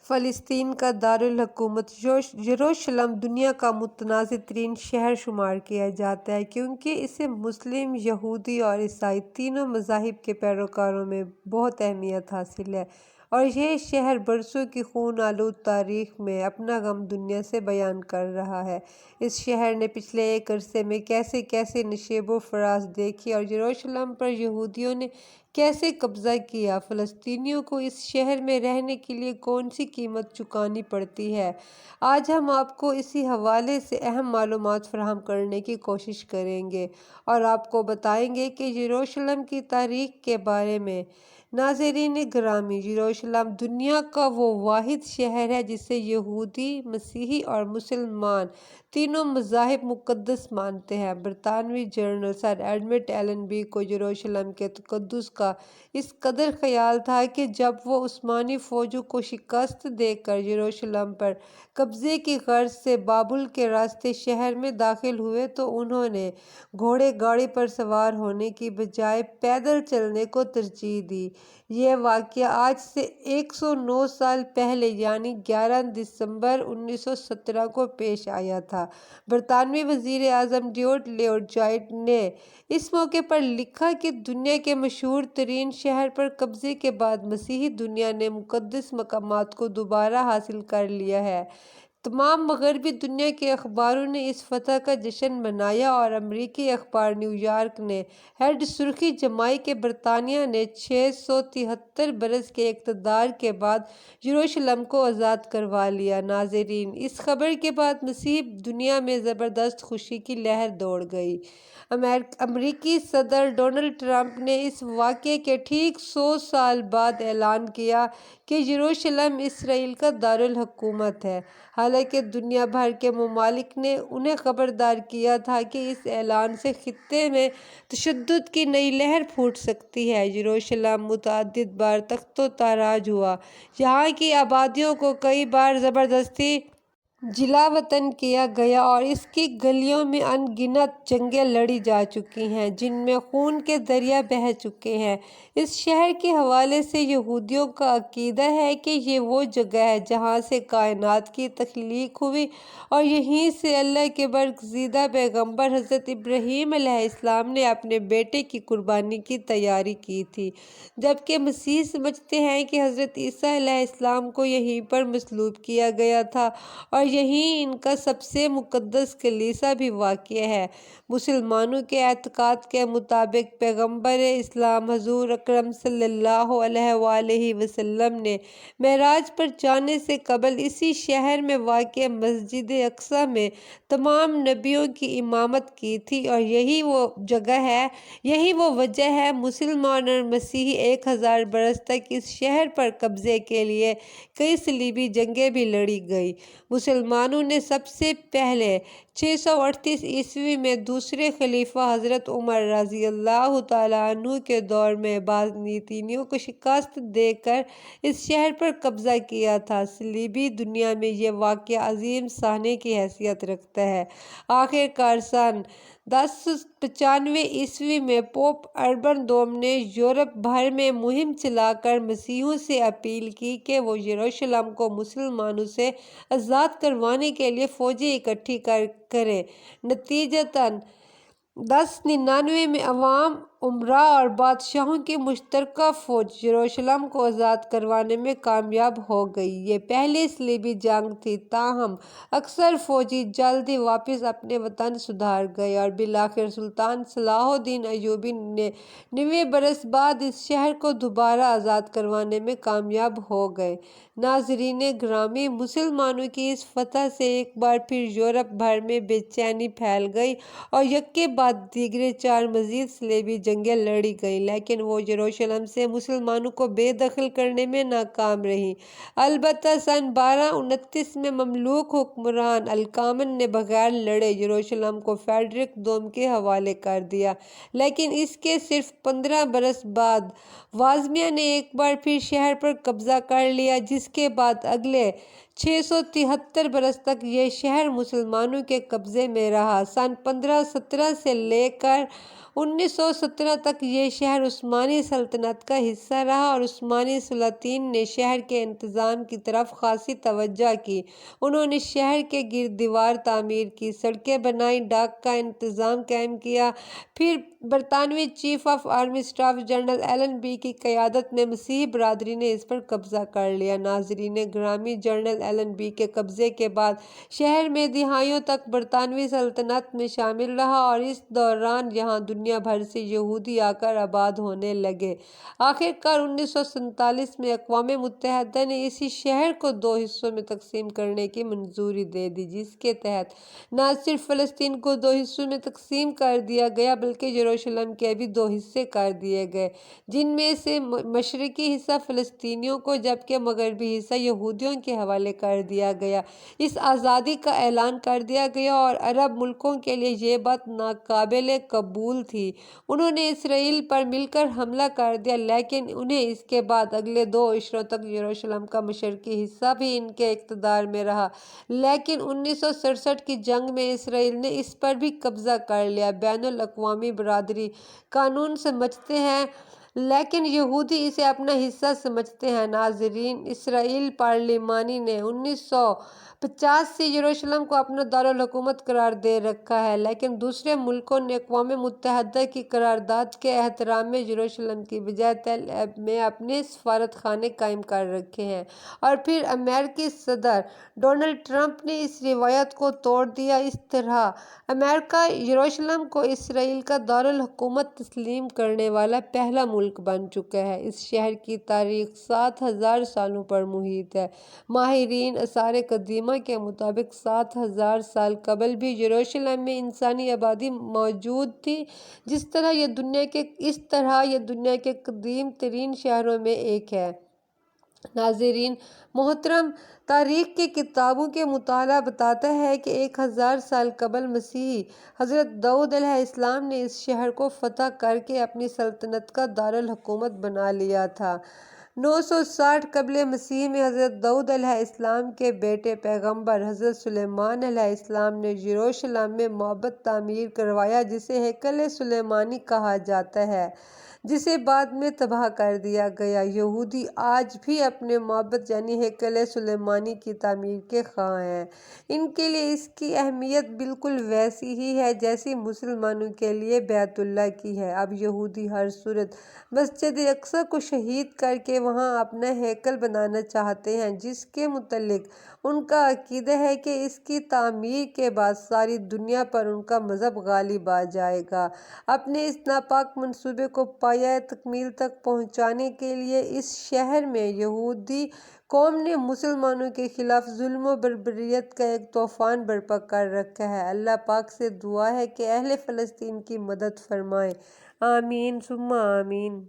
فلسطین کا دارالحکومت یروشلم دنیا کا متنازع ترین شہر شمار کیا جاتا ہے کیونکہ اسے مسلم، یہودی اور عیسائی تینوں مذاہب کے پیروکاروں میں بہت اہمیت حاصل ہے، اور یہ شہر برسوں کی خون آلود تاریخ میں اپنا غم دنیا سے بیان کر رہا ہے۔ اس شہر نے پچھلے ایک عرصے میں کیسے کیسے نشیب و فراز دیکھی اور یروشلم پر یہودیوں نے کیسے قبضہ کیا، فلسطینیوں کو اس شہر میں رہنے کے لیے کون سی قیمت چکانی پڑتی ہے، آج ہم آپ کو اسی حوالے سے اہم معلومات فراہم کرنے کی کوشش کریں گے اور آپ کو بتائیں گے کہ یروشلم کی تاریخ کے بارے میں۔ ناظرین گرامی، یروشلم دنیا کا وہ واحد شہر ہے جسے یہودی، مسیحی اور مسلمان تینوں مذاہب مقدس مانتے ہیں۔ برطانوی جنرل سر ایڈمنڈ ایلنبی کو یروشلم کے تقدس کا اس قدر خیال تھا کہ جب وہ عثمانی فوجوں کو شکست دے کر یروشلم پر قبضے کی غرض سے بابل کے راستے شہر میں داخل ہوئے تو انہوں نے گھوڑے گاڑی پر سوار ہونے کی بجائے پیدل چلنے کو ترجیح دی۔ یہ واقعہ آج سے 109 سال پہلے یعنی 11 دسمبر 1917 کو پیش آیا تھا۔ برطانوی وزیر اعظم ڈیوڈ لیوڈ جوائٹ نے اس موقع پر لکھا کہ دنیا کے مشہور ترین شہر پر قبضے کے بعد مسیحی دنیا نے مقدس مقامات کو دوبارہ حاصل کر لیا ہے۔ تمام مغربی دنیا کے اخباروں نے اس فتح کا جشن منایا اور امریکی اخبار نیو یارک نے ہیڈ سرخی جمائی کہ برطانیہ نے 673 برس کے اقتدار کے بعد یروشلم کو آزاد کروا لیا۔ ناظرین، اس خبر کے بعد مسیحی دنیا میں زبردست خوشی کی لہر دوڑ گئی۔ امریکی صدر ڈونلڈ ٹرمپ نے اس واقعے کے ٹھیک 100 سال بعد اعلان کیا کہ یروشلم اسرائیل کا دارالحکومت ہے، حالانکہ دنیا بھر کے ممالک نے انہیں خبردار کیا تھا کہ اس اعلان سے خطے میں تشدد کی نئی لہر پھوٹ سکتی ہے۔ یروشلم متعدد بار تخت و تاراج ہوا، یہاں کی آبادیوں کو کئی بار زبردستی جلا وطن کیا گیا اور اس کی گلیوں میں ان گنت جنگیں لڑی جا چکی ہیں جن میں خون کے دریا بہہ چکے ہیں۔ اس شہر کے حوالے سے یہودیوں کا عقیدہ ہے کہ یہ وہ جگہ ہے جہاں سے کائنات کی تخلیق ہوئی اور یہیں سے اللہ کے برگزیدہ پیغمبر حضرت ابراہیم علیہ السلام نے اپنے بیٹے کی قربانی کی تیاری کی تھی، جبکہ مسیحی سمجھتے ہیں کہ حضرت عیسیٰ علیہ السلام کو یہیں پر مصلوب کیا گیا تھا اور یہیں ان کا سب سے مقدس کلیسا بھی واقع ہے۔ مسلمانوں کے اعتقاد کے مطابق پیغمبر اسلام حضور اکرم صلی اللہ علیہ وآلہ وسلم نے معراج پر جانے سے قبل اسی شہر میں واقع مسجد اقصیٰ میں تمام نبیوں کی امامت کی تھی اور یہی وہ جگہ ہے، یہی وہ وجہ ہے مسلمان اور مسیحی 1000 برس تک اس شہر پر قبضے کے لیے کئی صلیبی جنگیں بھی لڑی گئیں۔ مسلمانوں نے سب سے پہلے 638 عیسوی میں دوسرے خلیفہ حضرت عمر رضی اللہ تعالیٰ عنہ کے دور میں بازنطینیوں کو شکست دے کر اس شہر پر قبضہ کیا تھا۔ صلیبی دنیا میں یہ واقعہ عظیم سانحے کی حیثیت رکھتا ہے۔ آخر کار سن 1095 عیسوی میں پوپ اربن دوم نے یورپ بھر میں مہم چلا کر مسیحیوں سے اپیل کی کہ وہ یروشلم کو مسلمانوں سے آزاد کروانے کے لیے فوجیں اکٹھی کریں۔ نتیجتاً 1099 میں عوام، امراء اور بادشاہوں کی مشترکہ فوج یروشلم کو آزاد کروانے میں کامیاب ہو گئی۔ یہ پہلی صلیبی جنگ تھی، تاہم اکثر فوجی جلد ہی واپس اپنے وطن سدھار گئے اور بالآخر سلطان صلاح الدین ایوبی نے 90 برس بعد اس شہر کو دوبارہ آزاد کروانے میں کامیاب ہو گئے۔ ناظرین گرامی، مسلمانوں کی اس فتح سے ایک بار پھر یورپ بھر میں بے چینی پھیل گئی اور یکے بعد دیگرے 4 مزید صلیبی جنگیں لڑی گئیں، لیکن وہ یروشلم سے مسلمانوں کو بے دخل کرنے میں ناکام رہیں۔ البتہ سن 1229 میں مملوک حکمران الکامن نے بغیر لڑے یروشلم کو فریڈرک دوم کے حوالے کر دیا، لیکن اس کے صرف 15 برس بعد وازمیا نے ایک بار پھر شہر پر قبضہ کر لیا، جس کے بعد اگلے 673 برس تک یہ شہر مسلمانوں کے قبضے میں رہا۔ سن 1517 سے لے کر 1917 تک یہ شہر عثمانی سلطنت کا حصہ رہا اور عثمانی سلاطین نے شہر کے انتظام کی طرف خاصی توجہ کی۔ انہوں نے شہر کے گرد دیوار تعمیر کی، سڑکیں بنائیں، ڈاک کا انتظام قائم کیا۔ پھر برطانوی chief of army staff general Allenby کی قیادت میں مسیحی برادری نے اس پر قبضہ کر لیا۔ ناظرین گرامی، جنرل ایلن بی کے قبضے کے بعد شہر میں دہائیوں تک برطانوی سلطنت میں شامل رہا اور اس دوران یہاں دنیا بھر سے یہودی آ کر آباد ہونے لگے۔ آخر کار 1947 میں اقوام متحدہ نے اسی شہر کو 2 حصوں میں تقسیم کرنے کی منظوری دے دی، جس کے تحت نہ صرف فلسطین کو 2 حصوں میں تقسیم کر دیا گیا بلکہ یروشلم کے بھی 2 حصے کر دیے گئے، جن میں سے مشرقی حصہ فلسطینیوں کو جبکہ مغربی حصہ یہودیوں کے حوالے کر دیا گیا۔ اس آزادی کا اعلان کر دیا گیا اور عرب ملکوں کے لیے یہ بات ناقابل قبول تھی۔ انہوں نے اسرائیل پر مل کر حملہ کر دیا، لیکن انہیں اس کے بعد اگلے 2 عشروں تک یروشلم کا مشرقی حصہ بھی ان کے اقتدار میں رہا، لیکن 1967 کی جنگ میں اسرائیل نے اس پر بھی قبضہ کر لیا۔ بین الاقوامی برادری قانون سمجھتے ہیں لیکن یہودی اسے اپنا حصہ سمجھتے ہیں۔ ناظرین، اسرائیلی پارلیمان نے 1950 سے یروشلم کو اپنا دارالحکومت قرار دے رکھا ہے، لیکن دوسرے ملکوں نے اقوام متحدہ کی قرارداد کے احترام میں یروشلم کی بجائے تل ابیب میں اپنے سفارت خانے قائم کر رکھے ہیں۔ اور پھر امریکی صدر ڈونلڈ ٹرمپ نے اس روایت کو توڑ دیا۔ اس طرح امریکہ یروشلم کو اسرائیل کا دارالحکومت تسلیم کرنے والا پہلا ملک بن چکا ہے۔ اس شہر کی تاریخ 7000 سالوں پر محیط ہے۔ ماہرین آثار قدیمہ کے مطابق 7000 سال قبل بھی یروشلم میں انسانی آبادی موجود تھی۔ اس طرح یہ دنیا کے قدیم ترین شہروں میں ایک ہے۔ ناظرین محترم، تاریخ کی کتابوں کا مطالعہ بتاتا ہے کہ 1000 سال قبل مسیح حضرت داؤد علیہ السلام نے اس شہر کو فتح کر کے اپنی سلطنت کا دارالحکومت بنا لیا تھا۔ 960 قبل مسیح میں حضرت داؤد علیہ السلام کے بیٹے پیغمبر حضرت سلیمان علیہ السلام نے یروشلم میں معبد تعمیر کروایا جسے ہیکل سلیمانی کہا جاتا ہے، جسے بعد میں تباہ کر دیا گیا۔ یہودی آج بھی اپنے معبد یعنی ہیکل سلیمانی کی تعمیر کے خواہاں ہیں۔ ان کے لیے اس کی اہمیت بالکل ویسی ہی ہے جیسی مسلمانوں کے لیے بیت اللہ کی ہے۔ اب یہودی ہر صورت مسجد اقصی کو شہید کر کے وہاں اپنا ہیکل بنانا چاہتے ہیں، جس کے متعلق ان کا عقیدہ ہے کہ اس کی تعمیر کے بعد ساری دنیا پر ان کا مذہب غالب آ جائے گا۔ اپنے اس ناپاک منصوبے کو پایۂ تکمیل تک پہنچانے کے لیے اس شہر میں یہودی قوم نے مسلمانوں کے خلاف ظلم و بربریت کا ایک طوفان برپا کر رکھا ہے۔ اللہ پاک سے دعا ہے کہ اہل فلسطین کی مدد فرمائے۔ آمین ثم آمین۔